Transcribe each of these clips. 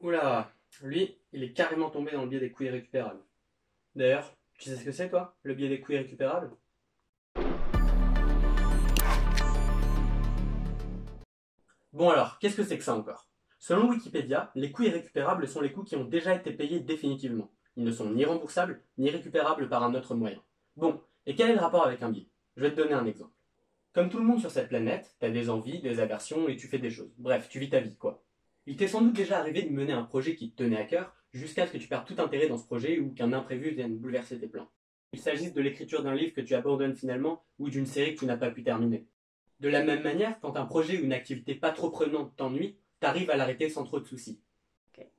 Oula, lui, il est carrément tombé dans le biais des coûts irrécupérables. D'ailleurs, tu sais ce que c'est toi, le biais des coûts irrécupérables? Bon alors, qu'est-ce que c'est que ça encore? Selon Wikipédia, les coûts irrécupérables sont les coûts qui ont déjà été payés définitivement. Ils ne sont ni remboursables, ni récupérables par un autre moyen. Bon, et quel est le rapport avec un biais? Je vais te donner un exemple. Comme tout le monde sur cette planète, t'as des envies, des aversions et tu fais des choses. Bref, tu vis ta vie, quoi. Il t'est sans doute déjà arrivé de mener un projet qui te tenait à cœur, jusqu'à ce que tu perdes tout intérêt dans ce projet ou qu'un imprévu vienne bouleverser tes plans. Qu'il s'agisse de l'écriture d'un livre que tu abandonnes finalement ou d'une série que tu n'as pas pu terminer. De la même manière, quand un projet ou une activité pas trop prenante t'ennuie, t'arrives à l'arrêter sans trop de soucis.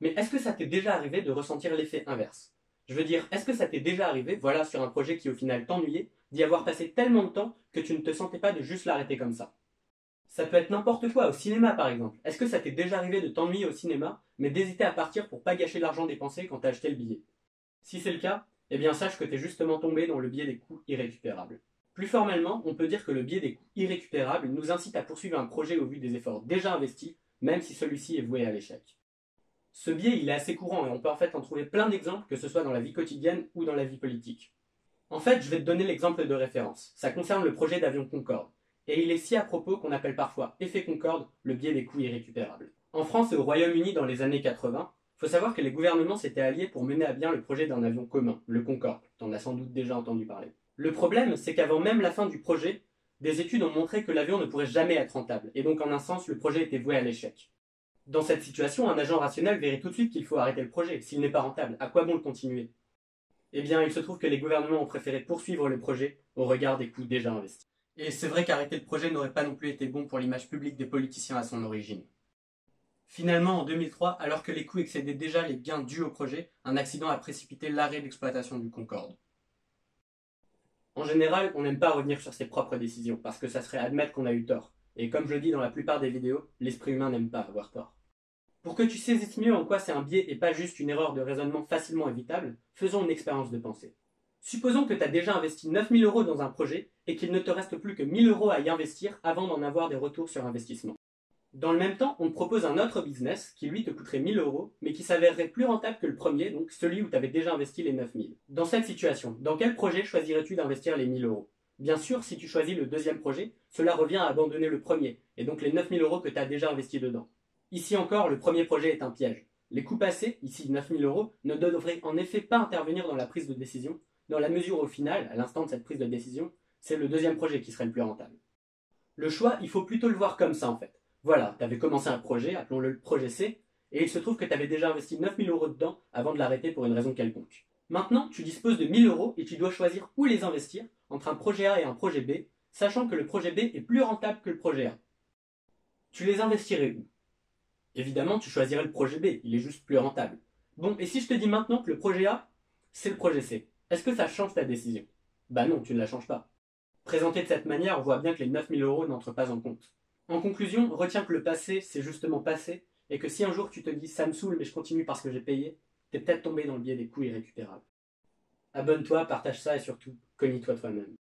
Mais est-ce que ça t'est déjà arrivé de ressentir l'effet inverse? Je veux dire, est-ce que ça t'est déjà arrivé, voilà, sur un projet qui au final t'ennuyait, d'y avoir passé tellement de temps que tu ne te sentais pas de juste l'arrêter comme ça? Ça peut être n'importe quoi, au cinéma par exemple. Est-ce que ça t'est déjà arrivé de t'ennuyer au cinéma, mais d'hésiter à partir pour pas gâcher l'argent dépensé quand t'as acheté le billet? Si c'est le cas, eh bien sache que t'es justement tombé dans le biais des coûts irrécupérables. Plus formellement, on peut dire que le biais des coûts irrécupérables nous incite à poursuivre un projet au vu des efforts déjà investis, même si celui-ci est voué à l'échec. Ce biais, il est assez courant et on peut en fait en trouver plein d'exemples, que ce soit dans la vie quotidienne ou dans la vie politique. En fait, je vais te donner l'exemple de référence. Ça concerne le projet d'avion Concorde. Et il est si à propos qu'on appelle parfois effet Concorde le biais des coûts irrécupérables. En France et au Royaume-Uni dans les années 80, il faut savoir que les gouvernements s'étaient alliés pour mener à bien le projet d'un avion commun, le Concorde. T'en as sans doute déjà entendu parler. Le problème, c'est qu'avant même la fin du projet, des études ont montré que l'avion ne pourrait jamais être rentable, et donc en un sens, le projet était voué à l'échec. Dans cette situation, un agent rationnel verrait tout de suite qu'il faut arrêter le projet. S'il n'est pas rentable, à quoi bon le continuer? Eh bien, il se trouve que les gouvernements ont préféré poursuivre le projet au regard des coûts déjà investis. Et c'est vrai qu'arrêter le projet n'aurait pas non plus été bon pour l'image publique des politiciens à son origine. Finalement, en 2003, alors que les coûts excédaient déjà les gains dus au projet, un accident a précipité l'arrêt d'exploitation du Concorde. En général, on n'aime pas revenir sur ses propres décisions, parce que ça serait admettre qu'on a eu tort. Et comme je le dis dans la plupart des vidéos, l'esprit humain n'aime pas avoir tort. Pour que tu saisisses mieux en quoi c'est un biais et pas juste une erreur de raisonnement facilement évitable, faisons une expérience de pensée. Supposons que tu as déjà investi 9 000 € dans un projet et qu'il ne te reste plus que 1 000 € à y investir avant d'en avoir des retours sur investissement. Dans le même temps, on te propose un autre business qui lui te coûterait 1 000 € mais qui s'avérerait plus rentable que le premier, donc celui où tu avais déjà investi les 9 000. Dans cette situation, dans quel projet choisirais-tu d'investir les 1 000 €? Bien sûr, si tu choisis le deuxième projet, cela revient à abandonner le premier, et donc les 9 000 € que tu as déjà investis dedans. Ici encore, le premier projet est un piège. Les coûts passés, ici 9 000 €, ne devraient en effet pas intervenir dans la prise de décision, dans la mesure où au final, à l'instant de cette prise de décision, c'est le deuxième projet qui serait le plus rentable. Le choix, il faut plutôt le voir comme ça en fait. Voilà, tu avais commencé un projet, appelons-le le projet C, et il se trouve que tu avais déjà investi 9 000 € dedans avant de l'arrêter pour une raison quelconque. Maintenant, tu disposes de 1 000 € et tu dois choisir où les investir entre un projet A et un projet B, sachant que le projet B est plus rentable que le projet A. Tu les investirais où? Évidemment, tu choisirais le projet B, il est juste plus rentable. Bon, et si je te dis maintenant que le projet A, c'est le projet C, est-ce que ça change ta décision? Bah non, tu ne la changes pas. Présenté de cette manière, on voit bien que les 9 000 € n'entrent pas en compte. En conclusion, retiens que le passé, c'est justement passé, et que si un jour tu te dis ça me saoule mais je continue parce que j'ai payé, t'es peut-être tombé dans le biais des coûts irrécupérables. Abonne-toi, partage ça et surtout, cognie-toi toi-même.